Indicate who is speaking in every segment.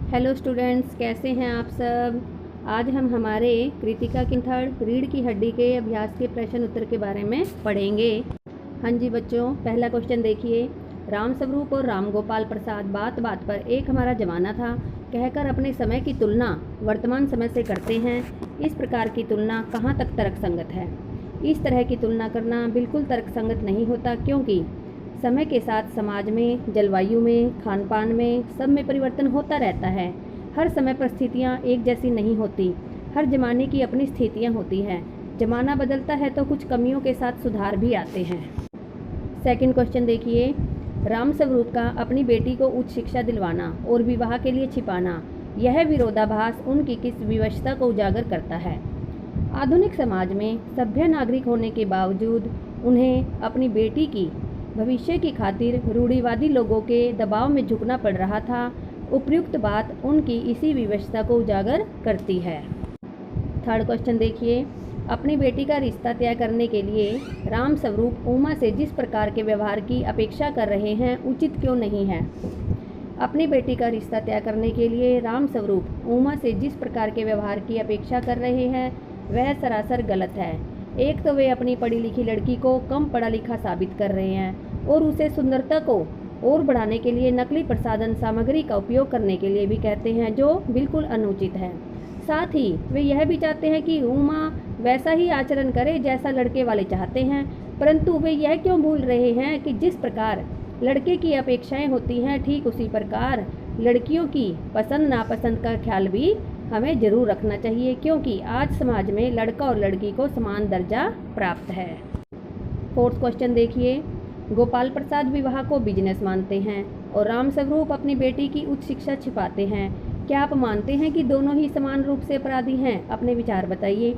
Speaker 1: Hello students, कैसे हैं आप सब। आज हम हमारे कृतिका की थर्ड रीढ़ की हड्डी के अभ्यास के प्रश्न उत्तर के बारे में पढ़ेंगे। हाँ जी बच्चों, पहला क्वेश्चन देखिए। राम स्वरूप और राम गोपाल प्रसाद बात बात पर एक हमारा जमाना था कहकर अपने समय की तुलना वर्तमान समय से करते हैं। इस प्रकार की तुलना कहाँ तक तर्कसंगत है। इस तरह की तुलना करना बिल्कुल तर्कसंगत नहीं होता, क्योंकि समय के साथ समाज में, जलवायु में, खान पान में, सब में परिवर्तन होता रहता है। हर समय परिस्थितियाँ एक जैसी नहीं होती। हर जमाने की अपनी स्थितियाँ होती हैं। जमाना बदलता है तो कुछ कमियों के साथ सुधार भी आते हैं। सेकंड क्वेश्चन देखिए। राम स्वरूप का अपनी बेटी को उच्च शिक्षा दिलवाना और विवाह के लिए छिपाना, यह विरोधाभास उनकी किस विवशता को उजागर करता है। आधुनिक समाज में सभ्य नागरिक होने के बावजूद उन्हें अपनी बेटी की भविष्य की खातिर रूढ़िवादी लोगों के दबाव में झुकना पड़ रहा था। उपयुक्त बात उनकी इसी विवशता को उजागर करती है। थर्ड क्वेश्चन देखिए। अपनी बेटी का रिश्ता तय करने के लिए राम स्वरूप उमा से जिस प्रकार के व्यवहार की अपेक्षा कर रहे हैं, उचित क्यों नहीं है। अपनी बेटी का रिश्ता तय करने के लिए राम स्वरूप उमा से जिस प्रकार के व्यवहार की अपेक्षा कर रहे हैं, वह सरासर गलत है। एक तो वे अपनी पढ़ी लिखी लड़की को कम पढ़ा लिखा साबित कर रहे हैं और उसे सुंदरता को और बढ़ाने के लिए नकली प्रसाधन सामग्री का उपयोग करने के लिए भी कहते हैं, जो बिल्कुल अनुचित है। साथ ही वे यह भी चाहते हैं कि उमा वैसा ही आचरण करे जैसा लड़के वाले चाहते हैं, परंतु वे यह क्यों भूल रहे हैं कि जिस प्रकार लड़के की अपेक्षाएं होती हैं, ठीक उसी प्रकार लड़कियों की पसंद नापसंद का ख्याल भी हमें जरूर रखना चाहिए, क्योंकि आज समाज में लड़का और लड़की को समान दर्जा प्राप्त है। फोर्थ क्वेश्चन देखिए। गोपाल प्रसाद विवाह को बिजनेस मानते हैं और राम स्वरूप अपनी बेटी की उच्च शिक्षा छिपाते हैं। क्या आप मानते हैं कि दोनों ही समान रूप से अपराधी हैं? अपने विचार बताइए।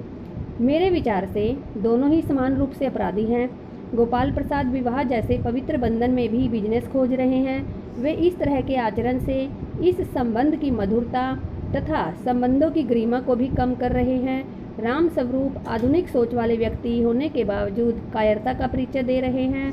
Speaker 1: मेरे विचार से दोनों ही समान रूप से अपराधी हैं। गोपाल प्रसाद विवाह जैसे पवित्र बंधन में भी बिजनेस खोज रहे हैं। वे इस तरह के आचरण से इस संबंध की मधुरता तथा संबंधों की गरिमा को भी कम कर रहे हैं। राम स्वरूप आधुनिक सोच वाले व्यक्ति होने के बावजूद कायरता का परिचय दे रहे हैं।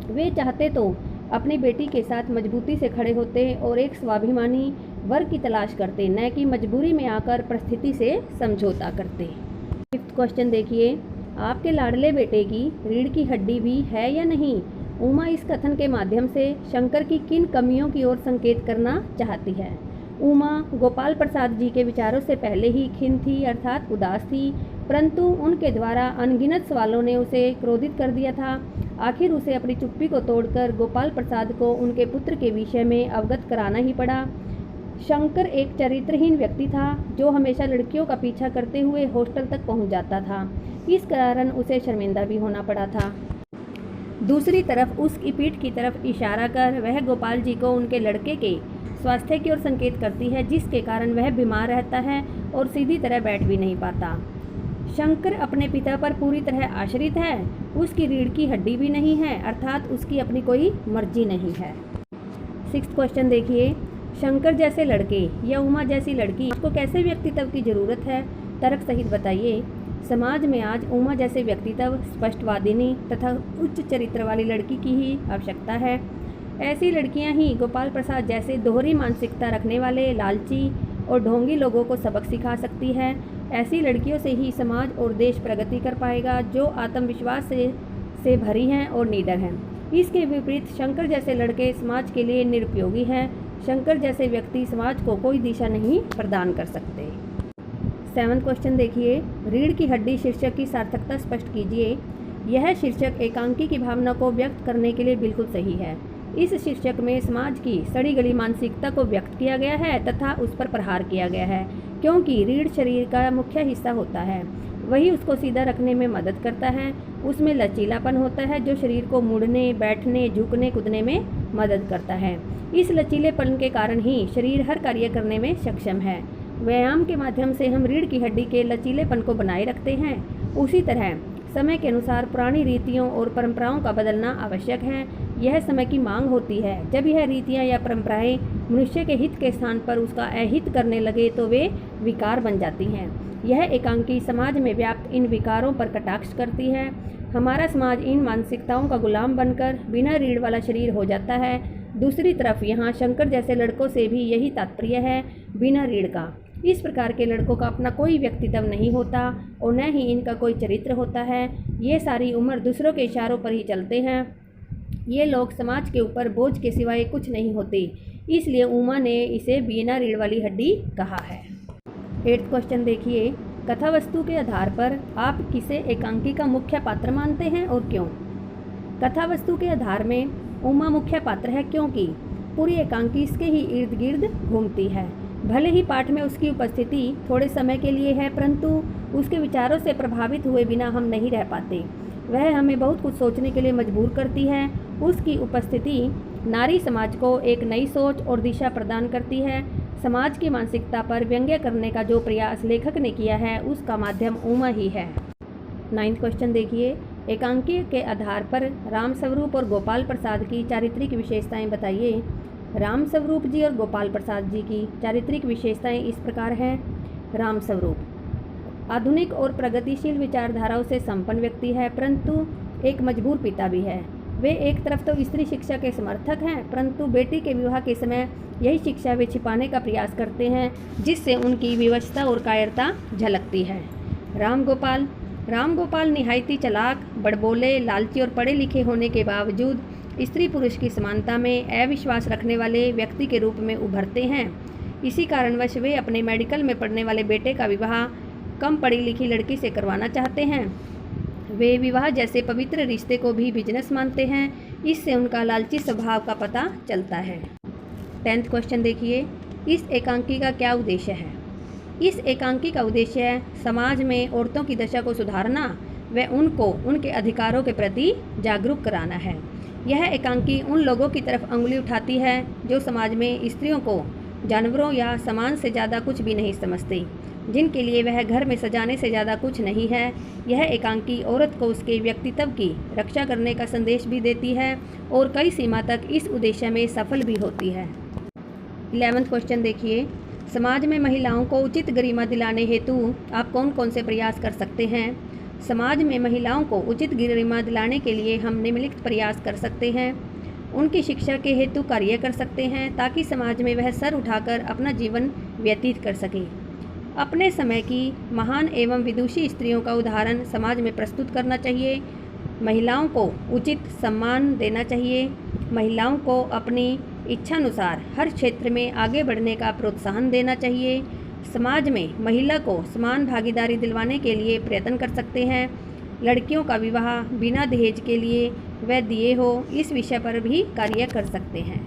Speaker 1: वे चाहते तो अपनी बेटी के साथ मजबूती से खड़े होते और एक स्वाभिमानी वर की तलाश करते, न कि मजबूरी में आकर परिस्थिति से समझौता करते। फिफ्थ क्वेश्चन देखिए। आपके लाडले बेटे की रीढ़ की हड्डी भी है या नहीं? उमा इस कथन के माध्यम से शंकर की किन कमियों की ओर संकेत करना चाहती है। उमा गोपाल प्रसाद जी के विचारों से पहले ही खिन्न थी, अर्थात उदास थी, परंतु उनके द्वारा अनगिनत सवालों ने उसे क्रोधित कर दिया था। आखिर उसे अपनी चुप्पी को तोड़कर गोपाल प्रसाद को उनके पुत्र के विषय में अवगत कराना ही पड़ा। शंकर एक चरित्रहीन व्यक्ति था, जो हमेशा लड़कियों का पीछा करते हुए हॉस्टल तक पहुंच जाता था। इस कारण उसे शर्मिंदा भी होना पड़ा था। दूसरी तरफ उसकी पीठ की तरफ इशारा कर वह गोपाल जी को उनके लड़के के स्वास्थ्य की ओर संकेत करती है, जिसके कारण वह बीमार रहता है और सीधी तरह बैठ भी नहीं पाता। शंकर अपने पिता पर पूरी तरह आश्रित है। उसकी रीढ़ की हड्डी भी नहीं है, अर्थात उसकी अपनी कोई मर्जी नहीं है। सिक्स्थ क्वेश्चन देखिए। शंकर जैसे लड़के या उमा जैसी लड़की को कैसे व्यक्तित्व की जरूरत है? तर्क सहित बताइए। समाज में आज उमा जैसे व्यक्तित्व, स्पष्टवादिनी तथा उच्च चरित्र वाली लड़की की ही आवश्यकता है। ऐसी लड़कियां ही गोपाल प्रसाद जैसे दोहरी मानसिकता रखने वाले लालची और ढोंगी लोगों को सबक सिखा सकती है। ऐसी लड़कियों से ही समाज और देश प्रगति कर पाएगा, जो आत्मविश्वास से भरी हैं और निडर हैं। इसके विपरीत शंकर जैसे लड़के समाज के लिए निरुपयोगी हैं। शंकर जैसे व्यक्ति समाज को कोई दिशा नहीं प्रदान कर सकते। सेवंथ क्वेश्चन देखिए। रीढ़ की हड्डी शीर्षक की सार्थकता स्पष्ट कीजिए। यह शीर्षक एकांकी की भावना को व्यक्त करने के लिए बिल्कुल सही है। इस शीर्षक में समाज की सड़ी गली मानसिकता को व्यक्त किया गया है तथा उस पर प्रहार किया गया है, क्योंकि रीढ़ शरीर का मुख्य हिस्सा होता है। वही उसको सीधा रखने में मदद करता है। उसमें लचीलापन होता है, जो शरीर को मुड़ने, बैठने, झुकने, कूदने में मदद करता है। इस लचीलेपन के कारण ही शरीर हर कार्य करने में सक्षम है। व्यायाम के माध्यम से हम रीढ़ की हड्डी के लचीलेपन को बनाए रखते हैं। उसी तरह समय के अनुसार पुरानी रीतियों और परंपराओं का बदलना आवश्यक है। यह समय की मांग होती है। जब यह रीतियां या परंपराएं मनुष्य के हित के स्थान पर उसका अहित करने लगे तो वे विकार बन जाती हैं। यह एकांकी समाज में व्याप्त इन विकारों पर कटाक्ष करती है। हमारा समाज इन मानसिकताओं का गुलाम बनकर बिना रीढ़ वाला शरीर हो जाता है। दूसरी तरफ यहाँ शंकर जैसे लड़कों से भी यही तात्पर्य है, बिना रीढ़ का। इस प्रकार के लड़कों का अपना कोई व्यक्तित्व नहीं होता और न ही इनका कोई चरित्र होता है। ये सारी उम्र दूसरों के इशारों पर ही चलते हैं। ये लोग समाज के ऊपर बोझ के सिवाय कुछ नहीं होते, इसलिए उमा ने इसे बिना रीढ़ वाली हड्डी कहा है। 8th क्वेश्चन देखिए, कथा वस्तु के आधार पर आप किसे एकांकी का मुख्य पात्र मानते हैं और क्यों? कथा वस्तु के आधार में उमा मुख्य पात्र है क्योंकि पूरी एकांकी इसके ही इर्द गिर्द घूमती है। भले ही पाठ में उसकी उपस्थिति थोड़े समय के लिए है, परंतु उसके विचारों से प्रभावित हुए बिना हम नहीं रह पाते। वह हमें बहुत कुछ सोचने के लिए मजबूर करती है। उसकी उपस्थिति नारी समाज को एक नई सोच और दिशा प्रदान करती है। समाज की मानसिकता पर व्यंग्य करने का जो प्रयास लेखक ने किया है, उसका माध्यम उमा ही है। 9th क्वेश्चन देखिए, एकांकी के आधार पर राम स्वरूप और गोपाल प्रसाद की चारित्रिक विशेषताएं बताइए। राम स्वरूप जी और गोपाल प्रसाद जी की चारित्रिक विशेषताएं इस प्रकार हैं। राम स्वरूप आधुनिक और प्रगतिशील विचारधाराओं से संपन्न व्यक्ति है, परंतु एक मजबूर पिता भी है। वे एक तरफ तो स्त्री शिक्षा के समर्थक हैं, परंतु बेटी के विवाह के समय यही शिक्षा वे छिपाने का प्रयास करते हैं, जिससे उनकी विवशता और कायरता झलकती है। राम गोपाल निहायती चालाक, बड़बोले, लालची और पढ़े लिखे होने के बावजूद स्त्री पुरुष की समानता में अविश्वास रखने वाले व्यक्ति के रूप में उभरते हैं। इसी कारणवश वे अपने मेडिकल में पढ़ने वाले बेटे का विवाह कम पढ़ी लिखी लड़की से करवाना चाहते हैं। वे विवाह जैसे पवित्र रिश्ते को भी बिजनेस मानते हैं। इससे उनका लालची स्वभाव का पता चलता है। 10th क्वेश्चन देखिए, इस एकांकी का क्या उद्देश्य है? इस एकांकी का उद्देश्य है समाज में औरतों की दशा को सुधारना व उनको उनके अधिकारों के प्रति जागरूक कराना है। यह एकांकी उन लोगों की तरफ अंगुली उठाती है जो समाज में स्त्रियों को जानवरों या सामान से ज़्यादा कुछ भी नहीं समझते, जिनके लिए वह घर में सजाने से ज़्यादा कुछ नहीं है। यह एकांकी औरत को उसके व्यक्तित्व की रक्षा करने का संदेश भी देती है और कई सीमा तक इस उद्देश्य में सफल भी होती है। 11th क्वेश्चन देखिए, समाज में महिलाओं को उचित गरिमा दिलाने हेतु आप कौन कौन से प्रयास कर सकते हैं? समाज में महिलाओं को उचित गरिमा दिलाने के लिए हम निम्नलिखित प्रयास कर सकते हैं। उनकी शिक्षा के हेतु कार्य कर सकते हैं ताकि समाज में वह सर उठाकर अपना जीवन व्यतीत कर सके। अपने समय की महान एवं विदुषी स्त्रियों का उदाहरण समाज में प्रस्तुत करना चाहिए। महिलाओं को उचित सम्मान देना चाहिए। महिलाओं को अपनी इच्छानुसार हर क्षेत्र में आगे बढ़ने का प्रोत्साहन देना चाहिए। समाज में महिला को समान भागीदारी दिलवाने के लिए प्रयत्न कर सकते हैं। लड़कियों का विवाह बिना दहेज के लिए व दिए हो, इस विषय पर भी कार्य कर सकते हैं।